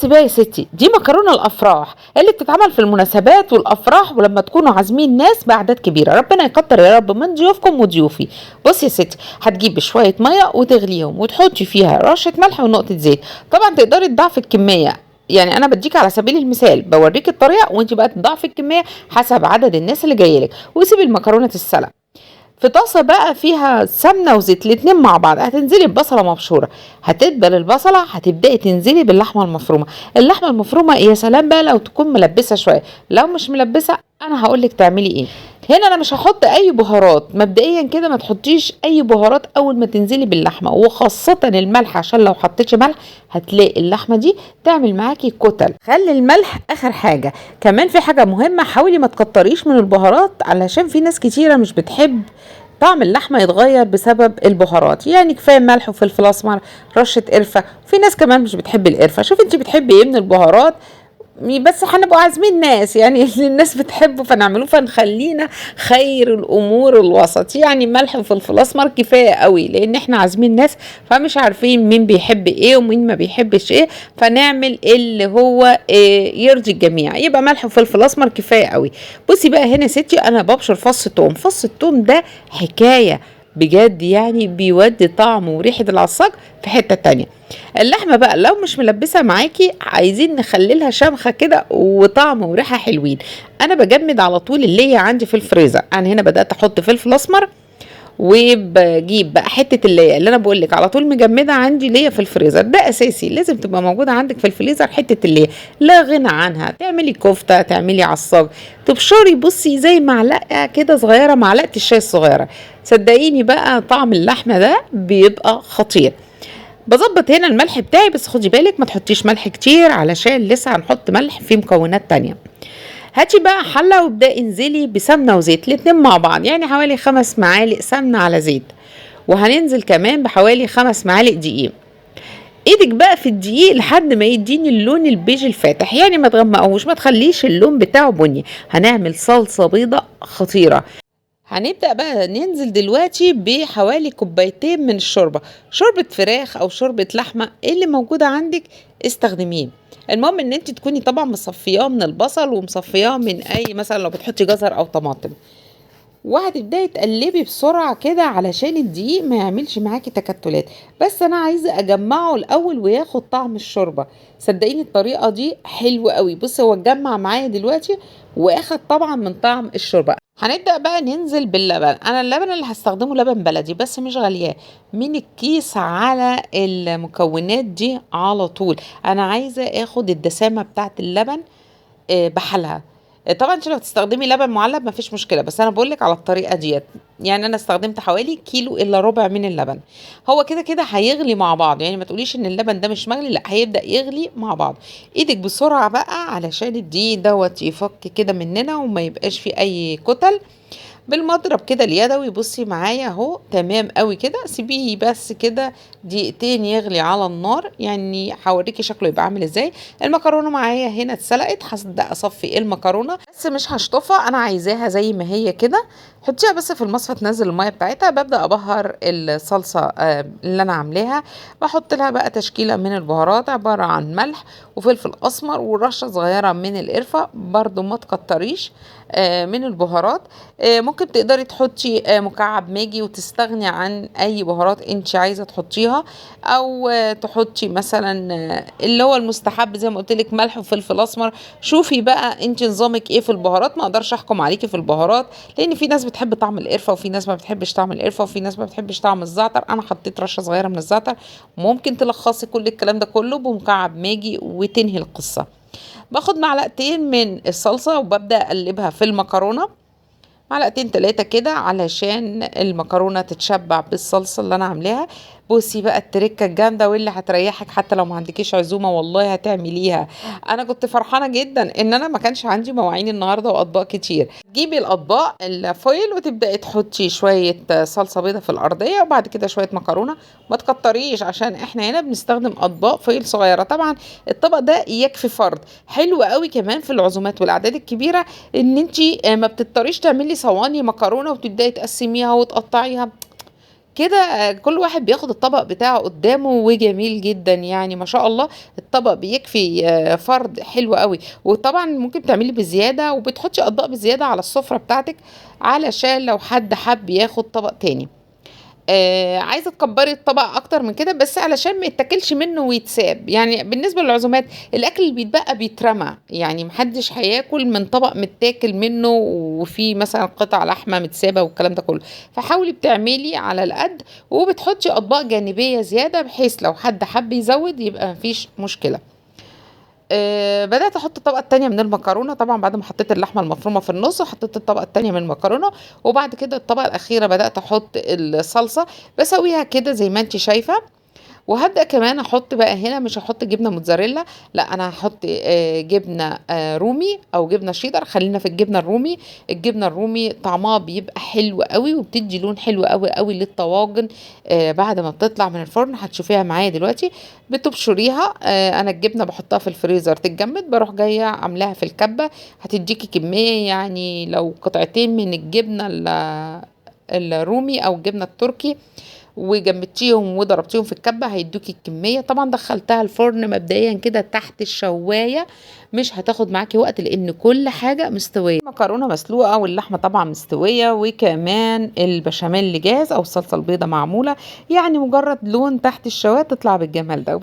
بصي بقى يا ستي، دي مكرونه الافراح اللي بتتعمل في المناسبات والافراح، ولما تكونوا عازمين ناس باعداد كبيره. ربنا يكتر يا رب من ضيوفكم وضيوفي. بصي يا ستي، هتجيبي شويه ميه وتغليهم وتحطي فيها رشه ملح ونقطه زيت. طبعا تقدري تضاعفي الكميه، يعني انا بديك على سبيل المثال بوريك الطريقه، وانت بقى تضاعفي الكميه حسب عدد الناس اللي جايلك. وسيبي المكرونه تتسلق في طاسه بقى فيها سمنه وزيت الاتنين مع بعض. هتنزلي ببصله مبشوره، هتدبل البصله، هتبداي تنزلي باللحمه المفرومه. اللحمه المفرومه يا سلام بقى لو تكون ملبسه شويه، لو مش ملبسه انا هقولك تعملي ايه. هنا انا مش هحط اي بهارات مبدئيا كده، ما تحطيش اي بهارات اول ما تنزلي باللحمه، وخاصه الملح، عشان لو حطيتش ملح هتلاقي اللحمه دي تعمل معاكي كتل. خلي الملح اخر حاجه. كمان في حاجه مهمه، حاولي ما تكتريش من البهارات، علشان في ناس كتيره مش بتحب طعم اللحمه يتغير بسبب البهارات. يعني كفايه ملح وفلفل اسمر، رشه قرفه. في ناس كمان مش بتحب القرفه. شوفي انت بتحبي ايه من البهارات، بس هنبقوا عازمين ناس يعني اللي الناس بتحبه فنعمله، فنخلينا خير الامور الوسط. يعني ملح وفلفل اسمر كفايه قوي، لان احنا عازمين ناس فمش عارفين مين بيحب ايه ومين ما بيحبش ايه، فنعمل اللي هو إيه يرضي الجميع. يبقى ملح وفلفل اسمر كفايه قوي. بصي بقى هنا ستي، انا ببشر فص توم. فص التوم ده حكايه بجد، يعني بيودي طعم وريحه العصاج في حته تانية. اللحمه بقى لو مش ملبسه معاكي، عايزين نخليلها شمخه كده وطعم وريحه حلوين، انا بجمد على طول اللي هي عندي في الفريزر. انا هنا بدات احط فلفل اسمر، وبجيب بقى حته اللي انا بقول لك على طول مجمده عندي اللي هي في الفريزر. ده اساسي، لازم تبقى موجوده عندك في الفريزر حته اللي لا غنى عنها. تعملي كفته، تعملي عصاج، تبشري بصي زي معلقه كده صغيره، معلقه الشاي الصغيره. صدقيني بقى طعم اللحمه ده بيبقى خطير. بظبط هنا الملح بتاعي، بس خدي بالك ما تحطيش ملح كتير علشان لسه هنحط ملح في مكونات تانية. هاتي بقى حلة وابدأي انزلي بسمنة وزيت الاتنين مع بعض، يعني حوالي 5 معالق سمنة على زيت. وهننزل كمان بحوالي 5 معالق دقيق. ايدك بقى في الدقيق لحد ما يديني اللون البيج الفاتح، يعني ما تغمقوش، ما تخليش اللون بتاعه بني. هنعمل صلصة بيضة خطيرة. هنبدأ بقى ننزل دلوقتي بحوالي كوبايتين من الشوربة، شوربة فراخ او شوربة لحمة اللي موجودة عندك استخدميه. المهم ان انت تكوني طبعا مصفياه من البصل ومصفياه من اي، مثلا لو بتحطي جزر او طماطم. وهتبداي تقلبي بسرعه كده علشان الدقيق ما يعملش معاكي تكتلات. بس انا عايزه اجمعه الاول وياخد طعم الشوربه. صدقيني الطريقه دي حلوه قوي. بص هو اتجمع معايا دلوقتي واخد طبعا من طعم الشوربه. هنبدأ بقى ننزل باللبن. انا اللبن اللي هستخدمه لبن بلدي، بس مش غالياه، من الكيس على المكونات دي على طول. انا عايزه اخد الدسامه بتاعت اللبن بحالها. طبعا انت لو تستخدمي لبن معلب مفيش مشكله، بس انا بقولك على الطريقه ديت. يعني انا استخدمت حوالي كيلو الا ربع من اللبن. هو كده كده هيغلي مع بعض، يعني ما تقوليش ان اللبن ده مش مغلي، لا هيبدا يغلي مع بعض. ايدك بسرعه بقى علشان الدقيق دوت يفك كده مننا وما يبقاش فيه اي كتل. بالمضرب كده اليدوي. بصي معايا اهو تمام قوي كده. سيبيه بس كده دقيقتين يغلي على النار، يعني هوريكي شكله يبقى عامل ازاي. المكرونه معايا هنا اتسلقت، هبدا اصفي المكرونه بس مش هشطفها، انا عايزاها زي ما هي كده. حطيها بس في المصفى تنزل الميه بتاعتها. ببدا ابهر الصلصه اللي انا عاملاها. بحط لها بقى تشكيله من البهارات عباره عن ملح وفلفل اسمر ورشه صغيره من القرفه، برضو ما تكتريش من البهارات. ممكن تقدري تحطي مكعب ماجي وتستغني عن اي بهارات انت عايزه تحطيها، او تحطي مثلا اللي هو المستحب زي ما قلت لك ملح وفلفل اسمر. شوفي بقى انت نظامك ايه في البهارات، ما اقدرش احكم عليكي في البهارات، لان في ناس بتحب طعم القرفه وفي ناس ما بتحبش طعم القرفه وفي ناس ما بتحبش طعم الزعتر. انا حطيت رشه صغيره من الزعتر. ممكن تلخصي كل الكلام ده كله بمكعب ماجي وتنهي القصه. باخد معلقتين من الصلصه وببدا اقلبها في المكرونه، معلقتين 3 كده علشان المكرونه تتشبع بالصلصه اللي انا عاملاها. بصي بقى التركه الجامده واللي هتريحك حتى لو ما عندكيش عزومه، والله هتعمليها. انا كنت فرحانه جدا ان انا ما كانش عندي مواعين النهارده واطباق كتير. تجيبي الاطباق الفويل وتبداي تحطي شويه صلصه بيضه في الارضيه، وبعد كده شويه مكرونه. ما تكتريش عشان احنا هنا بنستخدم اطباق فويل صغيره. طبعا الطبق ده يكفي فرد. حلو قوي كمان في العزومات والاعداد الكبيره ان انت ما بتضطريش تعملي صواني مكرونه وتبداي تقسميها وتقطعيها. كده كل واحد بياخد الطبق بتاعه قدامه وجميل جدا، يعني ما شاء الله الطبق بيكفي فرد حلو قوي. وطبعا ممكن تعملي بزيادة وبتحطي اطباق بزيادة على السفرة بتاعتك علشان لو حد حب ياخد طبق تاني. عايزة تكبّري الطبق أكتر من كده، بس علشان ما يتاكلش منه ويتساب، يعني بالنسبة للعزومات الأكل اللي بيتبقى بيترمى، يعني ما حدش هياكل من طبق متاكل منه وفيه مثلًا قطع لحمة متسابة والكلام ده كله، فحاولي بتعملي على القد وبتحطي أطباق جانبية زيادة بحيث لو حد حب يزوّد يبقى ما فيش مشكلة. بدأت أحُط الطبقة التانية من المكرونة، طبعًا بعد ما حطيت اللحمة المفرومة في النُص، وحطيت الطبقة التانية من المكرونة، وبعد كده الطبقة الأخيرة بدأت أحُط الصلصة، باسويها كده زي ما أنتِ شايفة. وهابدأ كمان أحُط بقى هنا مش هاحُط جبنة موتزاريلا، لأ أنا هاحُط جبنة رومي أو جبنة شيدر، خلّينا في الجبنة الرومي. الجبنة الرومي طعمها بيبقى حلو أوي، وبتدّي لون حلو أوي، أوي للطواجن بعد ما بتطلع من الفرن، هتشوفيها معايا دلوقتي. بتبشريها، أنا الجبنة باحطها في الفريزر تتجمد، باروح جاية عاملاها في الكبة، هتدّيكِ كمية يعني لو قطعتين من الجبنة الرومي أو الجبنة التركي وجمدتيهم وضربتيهم في الكبة هيدوكي الكمية. طبعا دخلتها الفرن مبدئيا كده تحت الشواية، مش هتاخد معاكي وقت لان كل حاجة مستوية، مكرونة مسلوقة واللحمة طبعا مستوية، وكمان البشاميل اللي جاهز او الصلصة البيضة معمولة، يعني مجرد لون تحت الشواية تطلع بالجمال ده.